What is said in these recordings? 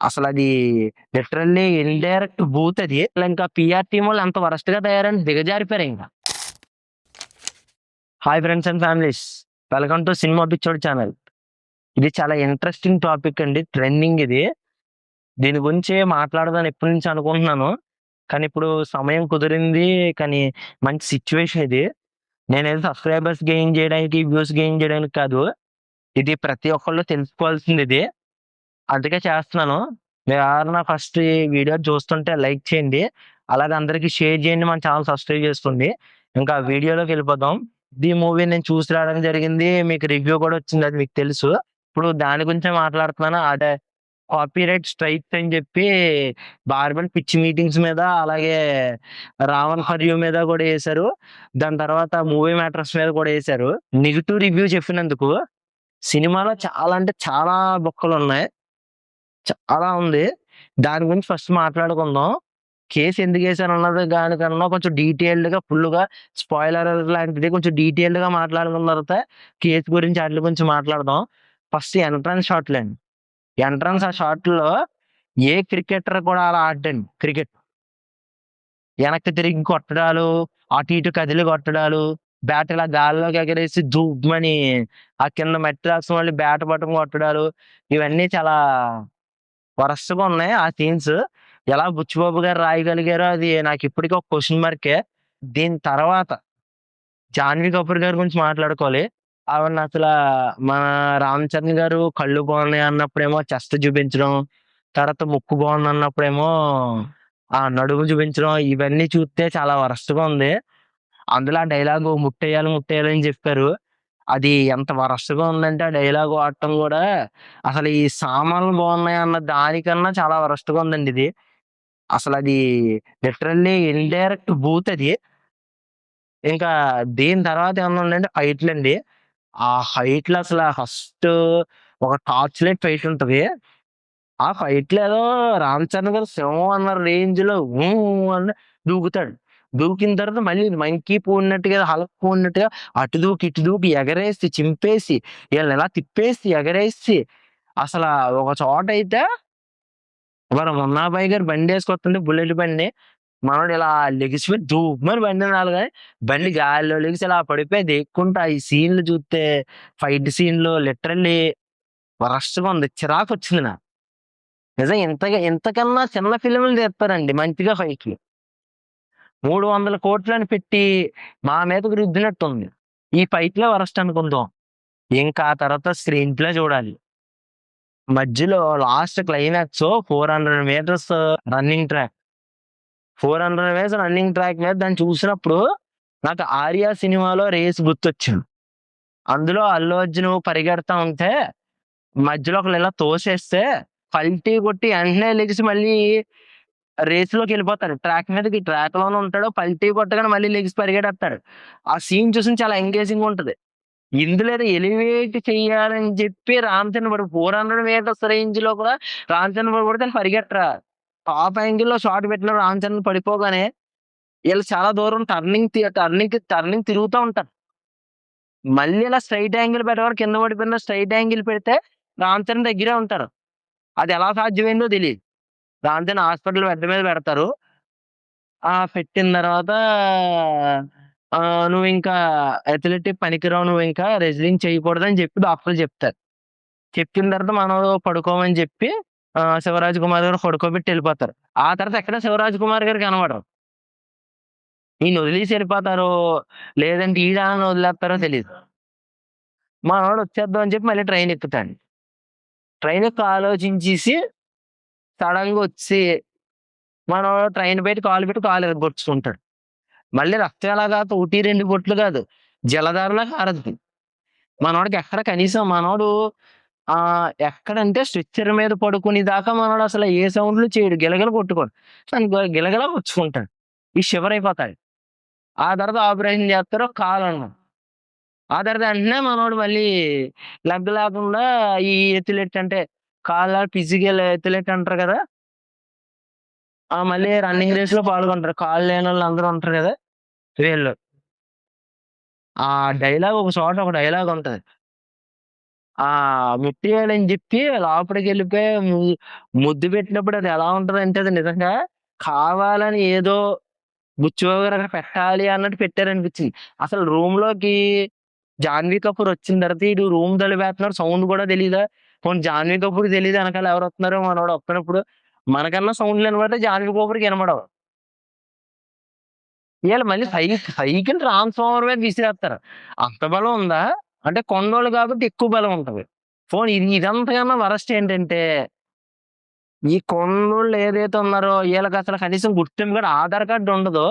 అసలది literally indirect booth అది. ఇంకా పీఆర్ టీమ్ వాళ్ళు అంత వరస్ట్‌గా తయారని దిగజారిపోయారింక. Hi friends and families. Welcome to cinema Pichodu channel. ఇది చాలా ఇంట్రెస్టింగ్ టాపిక్ అండి. ట్రెండింగ్ ఇది. దీని గురించి మాట్లాడదాని ఎప్పటి నుంచి అనుకుంటున్నాను. కానీ ఇప్పుడు సమయం కుదిరింది. కానీ మంచి సిట్యుయేషన్ ఇది. నేనేదో సబ్‌స్క్రైబర్స్ గెయిన్ చేయడానికి, వ్యూస్ గెయిన్ చేయడానికి కాదు. ఇది ప్రతి ఒక్కళ్ళు తెలుసుకోవాల్సిందిది. అందుకే చేస్తున్నాను. మీరెవరన్నా ఫస్ట్ ఈ వీడియో చూస్తుంటే లైక్ చేయండి. అలాగే అందరికి షేర్ చేయండి. మన ఛానల్ సబ్స్క్రైబ్ చేసుకోండి. ఇంకా వీడియోలోకెళ్ళిపోదాం. ఈ మూవీ నేను చూసి రావడం జరిగింది. మీకు రివ్యూ కూడా వచ్చింది. అది మీకు తెలుసు. ఇప్పుడు దాని గురించే మాట్లాడుతున్నాను. అదే కాపీరైట్ స్ట్రైక్స్ అని చెప్పి 'బార్బన్' పిచ్చి మీటింగ్స్ మీద, అలాగే 'రావణ్ ఫర్ యూ' మీద కూడా ఏశారు. దాని తర్వాత మూవీ మ్యాటర్స్ మీద కూడా ఏశారు. నెగెటివ్ రివ్యూ చెప్పినందుకు సినిమాలో చాలా అంటే చాలా బొక్కలున్నాయి. చాలా ఉంది. దాని గురించి ఫస్ట్ మాట్లాడుకుందాం. కేస్ ఎందుకేసారన్నది దానికన్నా కొంచెం డీటెయిల్డ్‌గా ఫుల్లుగా స్పాయిలర్ లాంటిది కొంచెం డీటెయిల్డ్‌గా మాట్లాడుకున్న తర్వాత కేస్ గురించి ఆటిలి గురించి మాట్లాడదాం. ఫస్ట్ ఎంట్రన్స్ షాట్‌లండి. ఆ షాట్‌లో ఏ క్రికెటర్ కూడా అలా ఆడడండి క్రికెట్. వెనక్కి తిరిగి కొట్టడాలు, అటు ఇటు కదిలి కొట్టడాలు, బ్యాట్ ఇలా గాల్లోకి ఎగరేసి ధూమ్మని ఆ కింద మట్టి రాసుకొని మళ్ళీ బ్యాట్ పట్టుకొని కొట్టడాలు, ఇవన్నీ చాలా వరస్ట్‌గా ఉన్నాయి ఆ సీన్స్. ఎలా బుచ్చిబాబు గారు రాయగలిగారో అది నాకిప్పటికి ఒక క్వెషన్ మార్కే. దీని తర్వాత 'జాన్వీ కపూర్' గారి గురించి మాట్లాడుకోవాలి. ఆవిడనసలా మన 'రామ్ చరణ్' గారు కళ్ళు బాగున్నాయి అన్నప్పుడేమో చెస్ట్ చూపించడం, తర్వాత ముక్కు బాగుందన్నప్పుడేమో నడుము చూపించడం, ఇవన్నీ చూస్తే చాలా వరస్ట్‌గా ఉంది. అందులో ఆ డైలాగు ముట్టేయాలి, ముట్టేయాలి అని చెప్పారు. అది ఎంత వరస్ట్‌గా ఉందంటే ఆ డైలాగ్ వాడటం గూడా అసలు ఈ సామాన్లు బాగున్నాయి అన్న దానికన్నా చాలా వరస్ట్‌గా ఉందండి ఇది. అసలది లిటరల్లీ ఇండైరెక్ట్ బూత్ అది. ఇంకా దీని తర్వాత ఏమన్నా ఉందంటే ఫైట్‌లండి. ఆ ఫైట్‌లో అసల ఫస్టు ఒక టార్చ్ లైట్ ఫైట్ ఉంటది. ఆ ఫైట్‌లో ఏదో 'రామ్ చరణ్' గారు సింహం అన్న రేంజ్‌లో అని దూకుతాడు. దూకిన తర్వాత మళ్ళీ మంకీ పూడినట్టుగా, హల్క్ పూడినట్టుగా అటు దూకి, ఇటు దూకి, ఎగరేసి, చింపేసి, ఈళ్ళని ఇలా తిప్పేసి, ఎగరేసి అసల ఒక చోటైతే మన 'మున్నాబాయ్' గారు బండేసుకొస్తుంటే బుల్లెట్ బండి. మనోడు ఇలా లెగిసిపోయి ధూమ్మని బండినాలి గాని, బండి గాలిలో లెగిసి ఇలా పడిపోయి దేక్కుంటా ఈ సీన్‌లు చూత్తే ఫైట్ సీన్‌లు లిటరల్లీ వరస్ట్‌గా ఉంది. చిరాకొచ్చింది నాకు. నిజంగా ఇంతకన్నా చిన్న ఫిల్ములు తీస్తారండి మంచిగా ఫైట్‌లు. 300,00,00,000 పెట్టి మా మీదకి రుద్దినట్టుంది. ఈ ఫైట్‌లే వరస్ట్ అనుకుందాం. ఇంకా ఆ తర్వాత స్క్రీన్ ప్లే చూడాలి. మధ్యలో last climax 400 meters running track. 400 meters running track మీద దాన్ని చూసినప్పుడు నాకు 'ఆర్య' సినిమాలో రేస్ గుర్తొచ్చింది. అందులో అల్లు అర్జున్ పరిగెడతా ఉంటే మధ్యలో ఒకళ్ళు ఇలా తోసేస్తే పల్టీ కొట్టి వెంటనే లెగిసి మళ్ళీ రేస్‌లోకెళ్ళిపోతాడు. ట్రాక్‌లోనే ఉంటాడు. పల్టీ కొట్టగానే మళ్ళీ లెగిసి పరిగెడెత్తాడు. ఆ సీన్ చూసిన చాలా ఎంగేజింగ్‌గా ఉంటది. ఇందులో ఏదో ఎలివేట్ చెయ్యాలని చెప్పి 'రామ్ చరణ్' వాడు 400 మీటర్స్ రేంజ్‌లో కూడా 'రామ్ చరణ్' వాడు కూడా దాన్ని పరిగెట్టరా. టాప్ యాంగిల్‌లో షాట్ పెట్టిన 'రామ్ చరణ్' పడిపోగానే ఈళ్ళు చాలా దూరం టర్నింగ్ తిరుగుతా ఉంటారు. మళ్ళీ ఇలా స్ట్రెయిట్ యాంగిల్ పెట్టేవాడు కింద పడిపోయిన స్ట్రెయిట్ యాంగిల్ పెడితే 'రామ్ చరణ్' దగ్గరే ఉంటారు. అదెలా సాధ్యమైందో తెలీదు. 'రామ్ చరణ్' హాస్పిటల్ బెడ్ మీద పెడతారు. పెట్టిన తర్వాత "నువ్వింకా అథ్లెటిక్ పనికిరావు. నువ్వింకా రెజ్లింగ్ చేయకూడదని" చెప్పి డాక్టర్లు చెప్తారు. చెప్పిన తర్వాత మనోడు పడుకోమని చెప్పి 'శివరాజ్ కుమార్' గారు పడుకోబెట్టి ఎళ్ళిపోతారు. ఆ తర్వాత ఎక్కడ 'శివరాజ్ కుమార్' గారు కనపడరు. ఈయనొదిలేసి ఎళ్ళిపోతారో, లేదంటే ఈడాళ్ళని వదిలేత్తారో తెలీదు. మనోడు వచ్చేద్దాం అని చెప్పి మళ్ళీ ట్రైన్ ఎక్కుతాడు. ట్రైన్ ఎక్కి ఆలోచించేసి సడెన్‌గా వచ్చి మనోడు ట్రైన్ బయట కాలు పెట్టి కాలు ఇరగ్గొట్టుకుంటాడు. మళ్ళీ రక్తం ఎలా కారుతది 1, 2 బొట్లు కాదు. జలధారలా కారద్ది. మనోడికి ఎక్కడ కనీసం మనోడు ఎక్కడంటే స్ట్రెచ్చర్ మీద పడుకునే దాకా మనోడసల ఏ సౌండ్‌లు చేయడు. గిలగిల కొట్టుకోడు. కానీ గిలగిలా కొట్టుకుంటాడు. షివర్ అయిపోతాడు. ఆ తర్వాత ఆపరేషన్ చేస్తారు. కాలనరు. ఆ తర్వాత వెంటనే మనోడు మళ్ళీ లెగ్ లేకుండా ఈ ఎథ్లెట్ అంటే ఫిజికల్ ఎథ్లెట్ అంటారు కదా! మళ్ళీ రన్నింగ్ రేస్‌లో పాల్గొంటారు. కాళ్ళు లేనోళ్ళు అందరూ ఉంటారు కదా! వీళ్ళు. ఆ డైలాగ్ ఒక చోట ఒక డైలాగ్ ఉంటది. ముట్టేయాలని చెప్పి లోపలికెళ్ళిపోయి ముద్దు పెట్టినప్పుడు అది ఎలా ఉంటదంటే అది నిజంగా కావాలని ఏదో బుచ్చిబాబు గారు అక్కడ పెట్టాలి అన్నట్టు పెట్టారనిపించింది. అసలు రూమ్‌లోకి జాన్వీ కపూర్ వచ్చిన తర్వాత ఈడు రూమ్ తలుపేత్తన్నాడు సౌండ్ కూడా తెలీదా? పోనీ జాన్వీ కపూర్‌కి తెలీదా ఎనకాల ఎవరొత్తున్నారో మనోడు వస్తున్నప్పుడు? మనకన్నా సౌండ్‌లు ఇనపడతాయి జాన్వీ కపూర్‌కి ఇనపడవు. ఈళ్ళు మళ్ళీ సైకిల్ ట్రాన్స్‌ఫార్మర్ మీద విసిరేత్తారు. అంత బలం ఉందా? అంటే కొండోళ్ళు కాబట్టి ఎక్కువ బలం ఉంటది. పోనీ ఇదంతకన్నా వరస్ట్ ఏంటంటే, ఈ కొండోళ్ళు ఏదైతే ఉన్నారో ఈళ్ళకసలు కనీసం గుర్తింపు కూడా ఆధార్ కార్డ్ ఉండదు.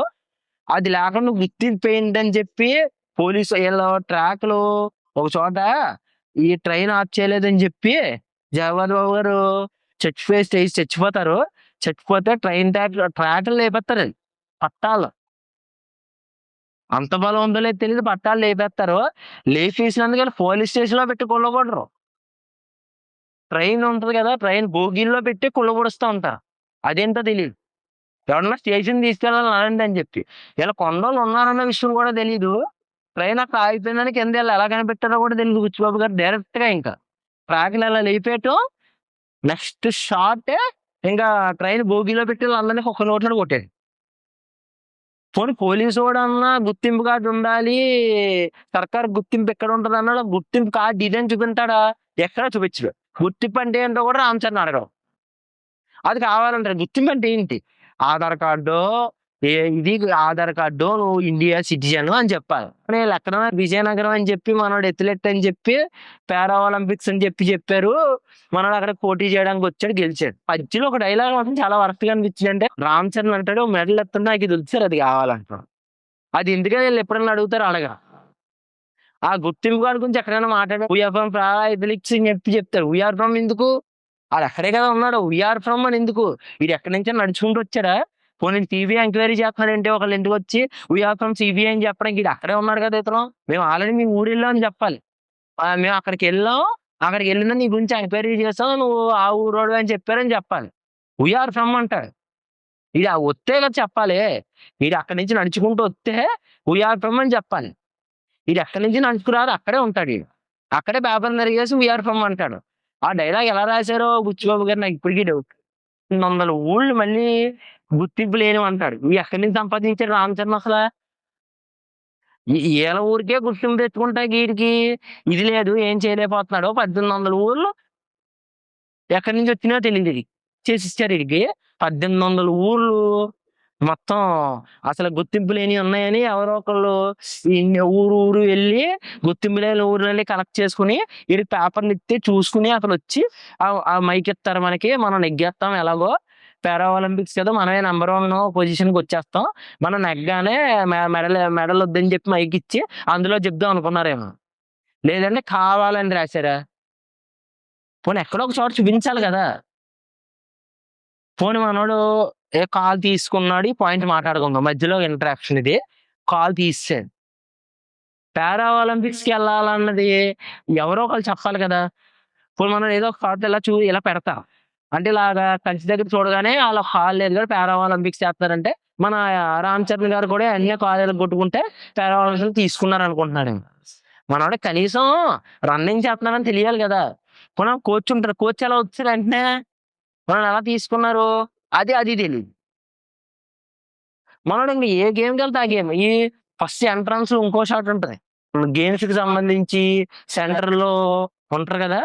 అది లేకుండా గుర్తింపు ఏంటని చెప్పి పోలీసు ఈళ్ళు ట్రాక్‌లో ఒక చోట ఈ ట్రైన్ ఆఫ్ చేయలేదని చెప్పి జగపతి బాబు గారు చచ్చిపోతారు. చచ్చిపోతే ట్రాక్‌లు లేపేత్తారు పట్టాలు. అంత బలం ఉందో లేదో తెలీదు పట్టాలు లేపేత్తారు. లేపేసినందుకు ఈళ్ళు పోలీస్ స్టేషన్‌లో పెట్టి కుల్లగొట్టరు. ట్రైన్ ఉంటది కదా! ట్రైన్ బోగీల్లో పెట్టి కుల్లగొడుస్తా ఉంటారు. అదేంటో తెలీదు. ఎవరన్నా స్టేషన్‌కి తీసుకెళ్ళాలి అనండి అని చెప్పి. ఈళ్ళ కొండోళ్ళు ఉన్నారన్న విషయం కూడా తెలీదు. ట్రైన్ అక్కడ ఆగిపోయిందని కింద ఈళ్ళు ఎలా కనిపెట్టారో కూడా తెలీదు బుచ్చిబాబు గారు డైరెక్ట్‌గా ఇంకా. ట్రాక్‌లో ఇలా లేపేయటం, నెక్స్ట్ షాటే ఇంకా ట్రైన్ బోగీలో పెట్టి ఈళ్ళందరిని ఒక్క నోట్లోనే కొట్టేయడం. పోనీ పోలీసోడన్నా గుర్తింపు కార్డ్ ఉండాలి. సర్కారు గుర్తింపు ఎక్కడుంటదన్నాడు. గుర్తింపు కార్డ్ ఇదని చూపించాడా? ఎక్కడా చూపించడు. గుర్తింపు అంటే ఏంటో కూడా రామచరణ్ అడగడు. అది కావాలంటారు. గుర్తింపు అంటే ఏంటి? ఆధార్ కార్డో, ఇది ఆధార్ కార్డో నువ్వు ఇండియా సిటిజన్ అని చెప్పాలి. ఈళ్ళెక్కడ విజయనగరం అని చెప్పి మనోడు ఎత్తులెట్ అని చెప్పి పారా ఒలింపిక్స్ అని చెప్పారు. మనోడు అక్కడికి పోటీ చేయడానికి వచ్చాడు గెలిచాడు. మధ్యలో ఒక డైలాగ్ మాత్రం చాలా వరస్ట్‌గా అనిపించింది. అంటే రామ్ చరణ్ అంటాడు మెడల్ ఎత్తుంటే నాకు ఇది వద్దు సార్ అది కావాలంటాడు. అది ఎందుకని ఈళ్ళు ఎప్పుడన్నా అడుగుతారు అడగరు. ఆ గుర్తింపు కార్డ్ గురించి ఎక్కడైనా మాట్లాడారు. వి ఆర్ ఫ్రమ్ పారాలింపిక్స్ అని చెప్తారు. వి ఆర్ ఫ్రమ్ ఎందుకు? ఆడక్కడే కదా ఉన్నాడు. వి ఆర్ ఫ్రమ్ అని ఎందుకు? ఈడెక్కడి నుంచో నడుచుకుంటూ వచ్చాడా? పోనీ సీబీఐ ఎంక్వైరీ చేస్తున్నాడంటే ఒకళ్ళ ఇంటికొచ్చి వి ఆర్ ఫ్రమ్ సీబీఐ అని చెప్పడానికి ఈడు అక్కడే ఉన్నాడు కదా ఇతను. మేము ఆల్రెడీ మీ ఊరెళ్ళాం అని చెప్పాలి. మేము అక్కడికెళ్ళాం. అక్కడికెళ్ళినా నీ గురించి ఎంక్వైరీ చేసాం. నువ్వు ఆ ఊరోడివే అని చెప్పారని చెప్పాలి. వి ఆర్ ఫ్రమ్ అంటాడు. ఈడు వత్తే కదా చెప్పాలి. ఈడు అక్కడి నుంచి నడుచుకుంటూ వస్తే వి ఆర్ ఫ్రమ్ అని చెప్పాలి. ఈడెక్కడి నుంచి నడుచుకురారు అక్కడే ఉంటాడు ఈడు. అక్కడే పేపర్ తిరిగేసి వి ఆర్ ఫ్రమ్ అంటాడు. ఆ డైలాగ్ ఎలా రాశారో బుచ్చిబాబు గారు నాకు ఇప్పటికి డౌట్. 200 ఊళ్ళు మళ్ళీ గుర్తింపు లేనివంటాడు. ఎక్కడి నుంచి సంపాదించాడు రామ్ చరణ్ అసల? ఈళ్ళ ఊరికే గుర్తింపు తెచ్చుకుంటాకి ఈడికి ఇది లేదు. ఏం చేయలేకపోతున్నాడు. 1800 ఊర్లు ఎక్కడి నుంచి వచ్చినాయో తెలీదిది. చేసిచ్చారు ఈడికి. 1800 ఊర్లు మొత్తం అసలు గుర్తింపు లేనియి ఉన్నాయని ఎవరో ఒకళ్ళు ఊరు ఊరు వెళ్లి గుర్తింపు లేని ఊర్లెళ్లి కలెక్ట్ చేసుకొని ఈడికి పేపర్‌లు ఇత్తే చూసుకొని అతనొచ్చి ఆ మైక్ ఇత్తారు మనకి. మనం నెగ్గేత్తాం ఎలాగో. పారా ఒలింపిక్స్ కదా! మనమే నంబర్ 1 పొజిషన్‌కొచ్చేస్తాం. మనం నెగ్గానే మెడల్ వద్దని చెప్పి మైక్ ఇచ్చి అందులో చెప్దాం అనుకున్నారేమో. లేదంటే కావాలని రాసారా? పోనీ ఎక్కడో ఒక చోట చూపించాలి గదా! పోనీ మనోడు కాల్ తీసుకున్నాడు. ఈ పాయింట్ మాట్లాడుకుందాం. మధ్యలో ఇంటరాక్షన్ ఇది. కాల్ తీసేసాడు. పారా ఒలింపిక్స్‌కెళ్ళాలన్నది ఎవరో ఒకళ్ళు చెప్పాలి కదా! పోనీ మనం ఏదో ఒక చోట ఇలా పెడతాం. అంటే ఇలాగా కంచి దగ్గర చూడగానే ఆళ్ళ హాల్ లేదు కదా! పారా ఒలింపిక్స్ చేస్తున్నారంటే మన రామ్ చరణ్ గారు కూడా అన్నీ కాలేజీలకు కొట్టుకుంటే పారా ఒలింపిక్స్ తీసుకున్నారనుకుంటున్నాడేమో. మనోడికి కనీసం రన్నింగ్ చేస్తున్నారని తెలియాలి గదా! పోనీ కోచ్ ఉంటారు. కోచ్ ఎలా వచ్చారు వెంటనే? మనల్ని ఎలా తీసుకున్నారు? అది తెలీదు. మనోడు ఇంక ఏ గేమ్‌కెళ్తే ఆ గేమ్. ఈ ఫస్ట్ ఎంట్రన్స్‌లో ఇంకో షాట్ ఉంటది. గేమ్స్‌కి సంబంధించి సెంటర్‌లో ఉంటారు గదా!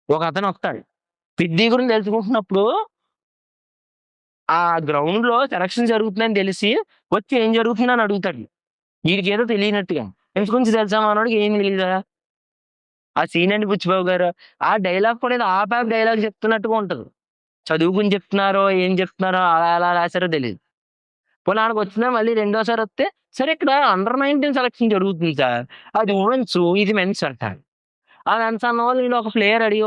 ఒకతనొస్తాడు. పిటి గురించి తెలుసుకుంటున్నప్పుడు ఆ గ్రౌండ్‌లో సెలక్షన్ జరుగుతుందని తెలిసి వచ్చి ఏం జరుగుతుందని అడుగుతాడు. ఈడికేదో తెలియనట్టుగా. గేమ్స్ గురించి తెలుసా మనోడికి ఏం తెలీదా? ఆ సీన్ అండి బుచ్చిబాబు గారు. ఆ డైలాగ్ కూడా ఏదో హాఫ్ డైలాగ్ చెప్తున్నట్టుగా ఉంటది. చదువు గురించి చెప్తున్నారో, ఏం చెప్తున్నారో అలా ఎలా రాసారో తెలీదు. పోనీ ఆడికొచ్చినా మళ్ళీ రెండోసారొస్తే, "సార్ ఇక్కడ అండర్ 19 సెలక్షన్ జరుగుతుంది సార్. అది వుమెన్స్, ఇది మెన్స్" అంటాడు. ఆ మెన్స్ అన్నవాళ్ళు ఈడు ఒక ప్లేయర్ అడిగి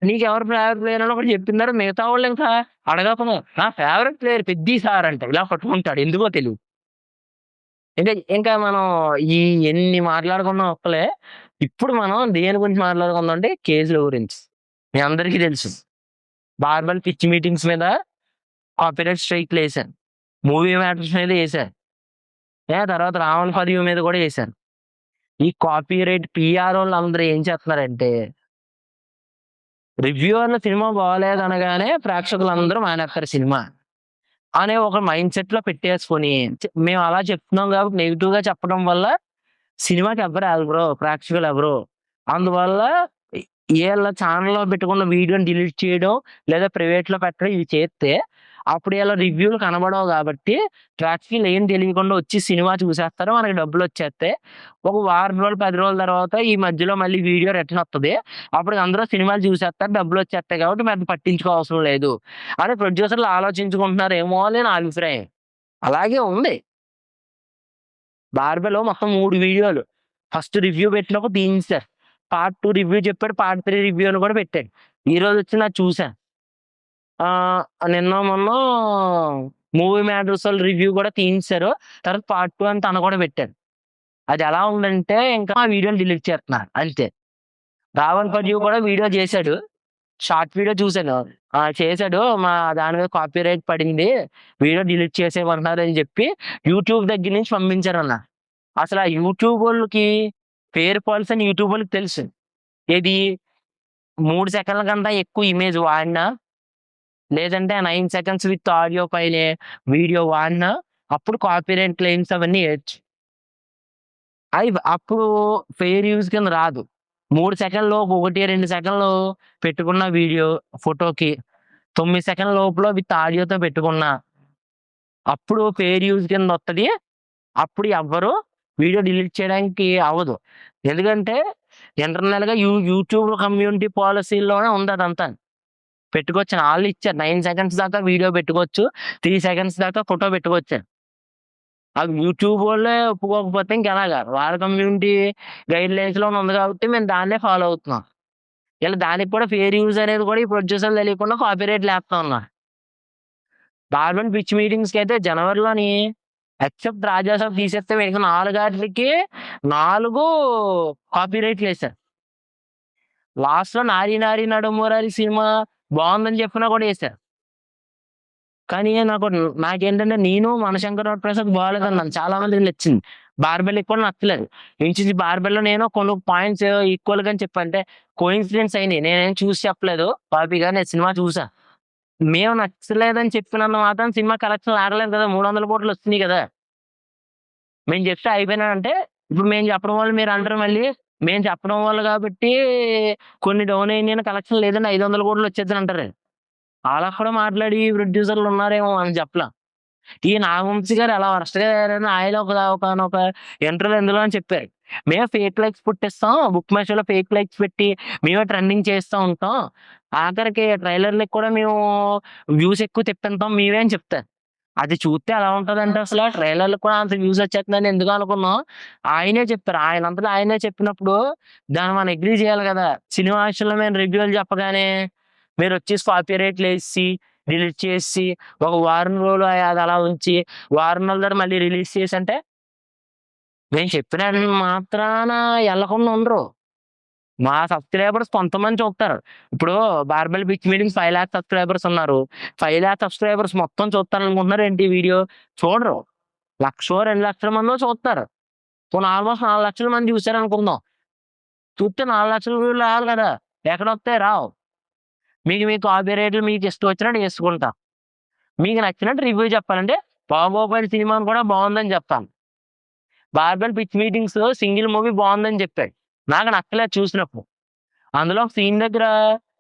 "నీకెవరు ఫేవరెట్ ప్లేయర్" అని ఒకటి చెప్పినారు. మిగతా వాళ్ళు ఇంకా అడగకుండా, "నా ఫేవరెట్ ప్లేయర్ పెద్ది సార్" అంట. ఇలా పట్టుకుంటాడు. ఎందుకో తెలీదు. ఇంకా మనం ఈ ఎన్ని మాట్లాడుకున్నా ఒక్కలే. ఇప్పుడు మనం దేని గురించి మాట్లాడుకుందాం అంటే కేసుల గురించి. మీ అందరికీ తెలుసు. బార్బల్ పిచ్ మీటింగ్స్ మీద కాపీరైట్ స్ట్రైక్‌లేసారు. మూవీ మ్యాటర్స్ మీద ఏసారు. తర్వాత రావణ పదవి మీద కూడా ఏసారు. ఈ కాపీరైట్ పీఆరోళ్ళందరూ ఏం చేస్తున్నారంటే రివ్యూవర్లు సినిమా బాగోలేదు అనగానే ప్రేక్షకులందరూ మానేస్తారు సినిమా అనే ఒక మైండ్ సెట్ లో పెట్టేసుకొని మేము అలా చెప్తున్నాం కాబట్టి నెగిటివ్ గా చెప్పడం వల్ల సినిమాకి ఎవరు వెళ్ళరు ప్రేక్షకులు ఎవరు. అందువల్ల ఈళ్ళ ఛానెల్‌లో పెట్టుకున్న వీడియోని డిలీట్ చేయడం, లేదా ప్రైవేట్‌లో పెట్టడం ఇవి చేస్తే, అప్పుడు ఈళ్ళ రివ్యూలు కనబడవు గాబట్టి, ప్రేక్షకులు ఏం తెలియకుండా వచ్చి సినిమా చూసేస్తారు. మనకి డబ్బులొచ్చేస్తాయి. ఒక వారం రోజులు, 10 రోజుల తర్వాత ఈ మధ్యలో మళ్ళీ వీడియో రిటర్న్ వత్తది. అప్పుడు అందరూ సినిమాలు చూసేస్తారు. డబ్బులొచ్చేస్తాయి కాబట్టి పెద్ద పట్టించుకోవసరం లేదు అని ప్రొడ్యూసర్‌లు ఆలోచించుకుంటున్నారేమో అని నా అభిప్రాయం. అలాగే ఉంది. 'బార్బెలో' మొత్తం 3 వీడియోలు. ఫస్ట్ రివ్యూ పెట్టినప్పుడు తీయించేశారు. పార్ట్ 2 రివ్యూ చెప్పాడు. పార్ట్ 3 రివ్యూ అని కూడా పెట్టాడు. ఈరోజొచ్చి అది చూసాను. నిన్నో మొన్నో మూవీ మ్యాటర్సోళ్ళ రివ్యూ కూడా తీయించేశారు. తర్వాత పార్ట్ 2 అని తను కూడా పెట్టాడు. అది ఎలా ఉందంటే ఇంకా ఆ వీడియోని డిలీట్ చేస్తున్నారు అంతే. 'రావణ్ పర్యూ' కూడా వీడియో చేశాడు. షార్ట్ వీడియో చూసాను. చేశాడు. మా దాని మీద కాపీరైట్ పడింది. వీడియో డిలీట్ చేసేయమంటున్నారని చెప్పి యూట్యూబ్ దగ్గర నుంచి పంపించారన్న. అసలు ఆ యూట్యూబోళ్ళకి పేరు పాలిసని యూట్యూబోళ్ళకి తెలుసు. ఏది 3 సెకన్ల కన్నా ఎక్కువ ఇమేజ్ వాడినా, లేదంటే 9 సెకండ్స్ విత్ ఆడియో పైనే వీడియో వాడినా, అప్పుడు కాపీరైట్ క్లెయిమ్స్ అవన్నీ ఏయొచ్చు. అప్పుడు ఫెయిర్ యూజ్ కింద రాదు. 3 సెకన్‌లోపు 1, 2 సెకన్లు పెట్టుకున్న వీడియో ఫోటోకి 9 సెకన్ల లోపల విత్ ఆడియోతో పెట్టుకున్నా, అప్పుడు ఫెయిర్ యూజ్ కిందొత్తది. అప్పుడు ఎవ్వరు వీడియో డిలీట్ చేయడానికి అవ్వదు. ఎందుకంటే ఇంటర్నల్‌గా యూట్యూబ్ కమ్యూనిటీ పాలిసీ‌ల్లోనే ఉంది అదంతా. పెట్టుకోవచ్చని ఆళ్ళు ఇచ్చారు. 9 సెకండ్స్ దాకా వీడియో పెట్టుకోవచ్చు. 3 సెకండ్స్ దాకా ఫోటో పెట్టుకోవచ్చని. అది యూట్యూబ్ వోళ్ళే ఒప్పుకోకపోతే ఇంకెలాగా? వాళ్ళ కమ్యూనిటీ గైడ్‌లైన్స్‌లోనే ఉంది కాబట్టి మేము దాన్నే ఫాలో అవుతున్నాం. ఈళ్ళు దానికి కూడా ఫెయిర్ యూజ్ అనేది కూడా ఈ ప్రొడ్యూసర్‌లు తెలియకుండా కాపీరైట్‌లేస్తా ఉన్నారు. 'బార్బన్ పిచ్ మీటింగ్స్‌కైతే జనవరిలోని ఎక్సెప్ట్ 'రాజాసాబ్' తీసేస్తే మిగతా 4 ఆటిలకి 4 కాపీరైట్‌లేసారు. లాస్ట్‌లో 'నారి నారి నడుమురారి' సినిమా బావుందని చెప్పినా కూడా ఏసారు. కానీ నాకేంటంటే నేను 'మనశంకర వరప్రసాద్' బాలేదన్నాను. చాలా మందికి నచ్చింది. 'బార్బెల్‌కి' కూడా నచ్చలేదు. ఇంచుమించు 'బార్బెల్‌లో' నేను కొన్ని పాయింట్స్ ఈక్వల్‌గానే చెప్పా. అంటే కోయిన్సిడెన్స్ అయినియి. నేనేం చూసి చెప్పలేదు. కాపీగా నేను సినిమా చూసా. మేము నచ్చలేదని చెప్పినంత మాత్రాన సినిమా కలెక్షన్‌లు ఆగలేదు కదా! 300,00,00,000 వచ్చినియి కదా! మేము చెప్తే అయిపోయినాయంటే, ఇప్పుడు మేము చెప్పడం వల్ల మీరంటారు మళ్ళీ, మేము చెప్పడం వల్ల కాబట్టి కొన్ని డౌన్ అయినియని కలెక్షన్ లేదంటే 500,00,00,000 వచ్చేద్దని అంటారు. అలా కూడా మాట్లాడి ప్రొడ్యూసర్‌లు ఉన్నారేమో అని చెప్పలా. ఈ నాగవంశీ గారు ఎలా వరస్ట్‌గా తయారయ్యారని ఆయన ఒకానొక ఇంటర్వ్యూలో ఇందులో అని చెప్పారు. మేము ఫేక్ లైక్స్ పుట్టిస్తాం. బుక్ మై షోలో ఫేక్ లైక్స్ పెట్టి మేమే ట్రెండింగ్ చేస్తా ఉంటాం. ఆఖరికి ట్రైలర్‌లకి కూడా మేము వ్యూస్ ఎక్కువ తెప్పిస్తాం మేమే అని చెప్తారు. అది చూస్తే ఎలా ఉంటదంటే అసల ట్రైలర్‌లకి కూడా అంత వ్యూస్ వచ్చేస్తుందని ఎందుకు అనుకున్నాం. ఆయనే చెప్పారు. ఆయనంతట ఆయనే చెప్పినప్పుడు దాన్ని మనం అగ్రీ చేయాలి కదా! సినిమా విషయంలో మేము రివ్యూలు చెప్పగానే మీరొచ్చేసి కాపీరైట్‌లేసేసి, డిలీట్ చేసేసి, ఒక వారం రోజులు అది అలా ఉంచి, వారం రోజుల తర్వాత మళ్ళీ రిలీజ్ చేసంటే, మేము చెప్పినంత మాత్రాన ఎళ్ళకుండా ఉండరు. మా సబ్‌స్క్రైబర్స్ కొంతమంది చూత్తారు. ఇప్పుడు 'బార్బెల్ పిచ్ మీటింగ్స్' 5,00,000 సబ్‌స్క్రైబర్స్ ఉన్నారు. 5,00,000 సబ్‌స్క్రైబర్స్ మొత్తం చూత్తారనుకుంటున్నారా ఏంటి ఈ వీడియో? చూడరు. 1,00,000 2,00,000 మందో చూత్తారు. పోనీ ఆల్‌మోస్ట్ 4,00,000 మంది చూసారనుకుందాం. చూస్తే 4,00,000 వ్యూలు రావాలి కదా! ఎక్కడొత్తాయి? రావు. మీ కాపీరైట్‌లు మీకిష్టం వచ్చినట్టు యేసుకుంటా. మీకు నచ్చినట్టు రివ్యూ చెప్పాలంటే 'బాహుబలి' సినిమాను కూడా బావుందని జెప్తాను. 'Barbell pitch meetings' single movie బావుందని జెప్పాడు. నాకు నచ్చలేదు చూసినప్పుడు. అందులో ఒక సీన్ దగ్గర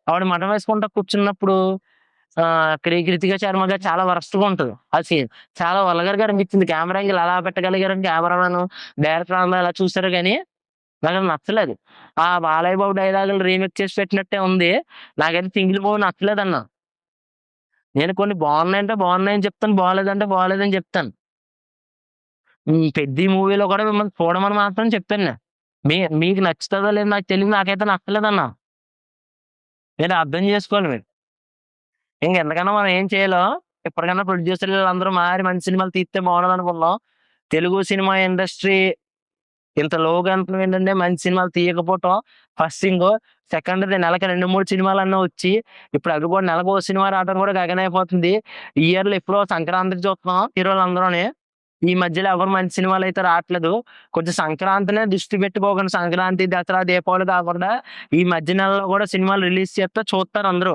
ఆవిడ మఠం వేసుకుంటా కూర్చున్నప్పుడు కృతిక శర్మ గారు చాలా వరస్ట్‌గా ఉంటది ఆ సీన్. చాలా వల్గర్‌గా అనిపించింది. కెమెరా యాంగిల్ అలా పెట్టగలిగారని కెమెరామాను, డైరెక్టర్ అందరూ అలా చూసారు గానీ, నాకది నచ్చలేదు. ఆ బాలయ్య బాబు డైలాగులు రీమేక్ చేసి పెట్టినట్టే ఉంది. నాకైతే సింగిల్ మూవీ నచ్చలేదన్నా. నేను కొన్ని బావున్నాయంటే బావున్నాయని చెప్తాను. బాలేదంటే బాలేదని చెప్తాను. 'పెద్ది' మూవీలో కూడా మిమ్మల్ని చూడమని మాత్రం చెప్పాను నేను. మీకు నచ్చుతదో లేదో నాకు తెలీదు. నాకైతే నచ్చలేదన్నా. మీరు అర్థం చేసుకోవాలి మీరు. ఇంకెంతకన్నా మనం ఏం చేయలేం. ఇప్పటికన్నా ప్రొడ్యూసర్‌లు అందరూ మారి మంచి సినిమాలు తీస్తే బాగుండదనుకున్నాం. తెలుగు సినిమా ఇండస్ట్రీ ఇంత లోగా అంటున్నాం ఏంటంటే మంచి సినిమాలు తీయకపోవటం ఫస్ట్ థింగు. సెకండ్‌ది నెలకి 2, 3 సినిమాలన్నా వచ్చి, ఇప్పుడు అవి కూడా నెలకో సినిమా రావడం కూడా గగనమైపోతుంది. ఈ ఇయర్‌లో ఎప్పుడో సంక్రాంతికి చూస్తున్నాం హీరోలందరూని. ఈ మధ్యలో ఎవరు మంచి సినిమాలైతే రావట్లేదు. కొంచెం సంక్రాంతినే దృష్టి పెట్టుకోకండి. సంక్రాంతి, దసరా, దీపావళి కాకుండా ఈ మధ్య నెలలో కూడా సినిమాలు రిలీజ్ చేస్తే చూస్తారు అందరూ.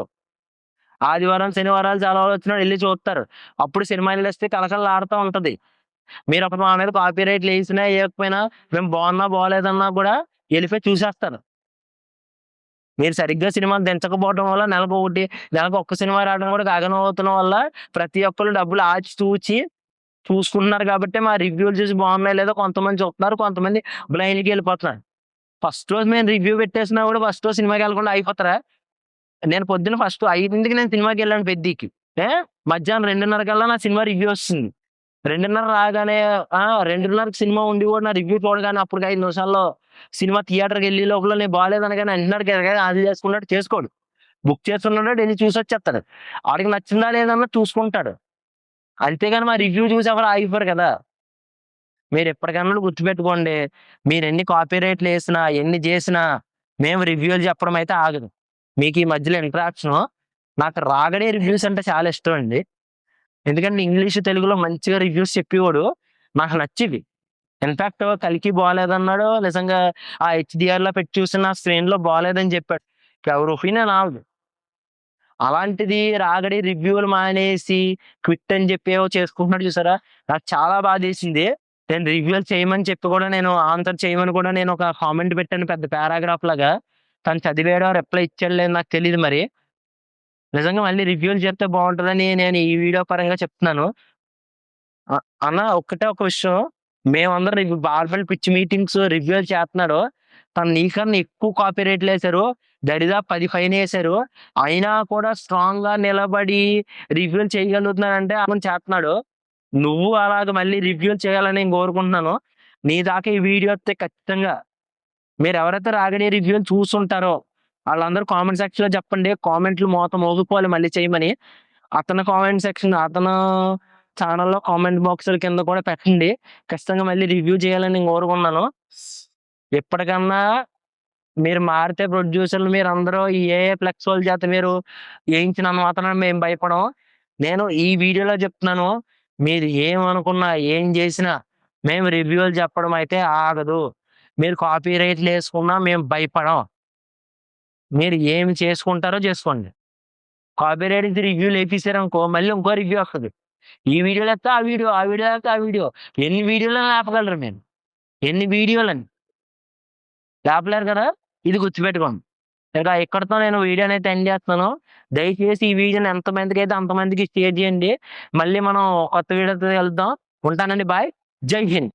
ఆదివారం, శనివారాలు సెలవులొచ్చినా ఎళ్లి చూస్తారు. అప్పుడు సినిమా ఇండస్ట్రీ కళకళలాడుతా ఉంటది. మీరప్పుడు మా మీద కాపీరైట్లు ఏసినా, ఏయకపోయినా మేము బాగున్నా, బాలేదన్నా కూడా ఎళ్ళిపోయి చూసేస్తారు. మీరు సరిగ్గా సినిమాలు దించకపోవడం వల్ల నెలకు ఒక్క సినిమా రావడం కూడా గగనం వల్ల ప్రతి ఒక్కళ్ళు డబ్బులు ఆచితూచి చూసుకుంటున్నారు కాబట్టే మా రివ్యూలు చూసి బాగున్నాయో లేదో కొంతమంది చూస్తున్నారు. కొంతమంది బ్లైండ్‌గా ఎళ్ళిపోతున్నారు. ఫస్ట్ రోజు మేము రివ్యూ పెట్టేసినా కూడా ఫస్ట్ రోజు సినిమాకెళ్ళకుండా ఆగిపోతారా? నేను పొద్దున్న ఫస్ట్ 5కి నేను సినిమాకెళ్ళాను 'పెద్దికి'. ఏ మధ్యాహ్నం 2:30 కల్లా నా సినిమా రివ్యూ వస్తుంది. 2:30 రాగానే 2:30కి సినిమా ఉండి కూడా నా రివ్యూ చూడగానే అప్పటికి 5 నిమిషాల్లో సినిమా థియేటర్‌కెళ్ళే లోపల నేను బాలేదనగానే వెంటనే గిరగిర అది చేసుకున్నట్టు చేసుకోడు. బుక్ చేసుకున్నాడు ఎళ్లి చూసొచ్చేస్తాడు. ఆడికి నచ్చిందా లేదా అన్నది చూసుకుంటాడు. అంతేగాని మా రివ్యూ చూసి ఎవరు ఆగిపోరు కదా! మీరెప్పటికన్నా గుర్తుపెట్టుకోండి. మీరెన్ని కాపీరైట్‌లేసినా, ఎన్ని జేసినా మేము రివ్యూలు చెప్పడం అయితే ఆగదు. మీకు ఈ మధ్యలో ఇంటరాక్షను నాకు 'రాగడే' రివ్యూస్ అంటే చాలా ఇష్టమండి. ఎందుకంటే ఇంగ్లీషు, తెలుగులో మంచిగా రివ్యూస్ చెప్పేవాడు. నాకు నచ్చేవి. ఇన్‌ఫాక్ట్ 'కల్కి' బాలేదన్నాడు. నిజంగా ఆ హెచ్‌డీఆర్‌లో పెట్టి చూసిన స్క్రీన్‌లో బాలేదని చెప్పాడు. ఎవరి ఒపీనియన్ ఆళ్ళది. అలాంటిది 'రాగడి' రివ్యూలు మానేసి క్విట్ అని చెప్పి ఏవో చేసుకుంటున్నాడు చూసారా? నాకు చాలా బాధేసింది. నేను రివ్యూలు చేయమని చెప్పి కూడా నేను ఆన్సర్ చేయమని కూడా నేను ఒక కామెంట్ పెట్టాను పెద్ద పారాగ్రాఫ్ లాగా. తను చదివాడో, రిప్లై ఇచ్చాడో లేదో నాకు తెలీదు మరి. నిజంగా మళ్ళీ రివ్యూలు చెప్తే బావుంటదని నేను ఈ వీడియో పరంగా చెప్తున్నాను. అ అన్న ఒక్కటే ఒక విషయం. మేమందరం బార్బెల్ పిచ్ మీటింగ్స్ రివ్యూలు చేత్తన్నాడు. తను నీకన్నా ఎక్కువ కాపీ రేట్‌లేసారు. దరిదాపు 10 పైనేసారు. అయినా కూడా స్ట్రాంగ్‌గా నిలబడి రివ్యూలు చేయగలుగుతున్నాడంటే అతను చేత్తన్నాడు. నువ్వు అలాగ మళ్ళీ రివ్యూలు చేయాలని నేను కోరుకుంటున్నాను. నీ దాకా ఈ వీడియో వస్తే ఖచ్చితంగా మీరెవరైతే 'రాగిణి' రివ్యూలు చూసుంటారో ఆళ్ళందరూ కామెంట్ సెక్షన్‌లో చెప్పండి. కామెంట్‌లు మోత మోగిపోవాలి మళ్ళీ చేయమని. అతను ఛానెల్‌లో కామెంట్ బాక్సుల కింద కూడా పెట్టండి. ఖచ్చితంగా మళ్ళీ రివ్యూ చేయాలని నేను కోరుకున్నాను. ఎప్పటికన్నా మీరు మారితే ప్రొడ్యూసర్‌లు మీరందరూ ఈ ఏఐ ఫ్లెక్సోల చేత మీరు ఏయించినంత మాత్రాన మేము భయపడం. నేను ఈ వీడియోలో చెప్తున్నాను. మీరు ఏమనుకున్నా, ఏం చేసినా మేము రివ్యూలు చెప్పడం అయితే ఆగదు. మీరు కాపీరైట్‌లేసుకున్నా మేము భయపడం. మీరు ఏమి చేసుకుంటారో చేసుకోండి. కాపీరైట్‌కి రివ్యూలు ఏపిసారనుకో మళ్ళీ ఇంకో రివ్యూ వస్తది. ఈ వీడియోలో ఎత్తే ఆ వీడియో, ఆ వీడియో ఎత్తే ఆ వీడియో. ఎన్ని వీడియోలని ఆపగలరు మీరు? ఎన్ని వీడియోలని? ఆపలేరు కదా! ఇది గుర్తుపెట్టుకోండి. ఇక ఇక్కడితో నేను వీడియోనైతే ఎండ్ చేస్తున్నాను. దయచేసి ఈ వీడియోని ఎంతమందికైతే అంతమందికి షేర్ చేయండి. మళ్ళీ మనం కొత్త వీడియోతో కలుద్దాం. ఉంటానండి. బాయ్. జై హింద్.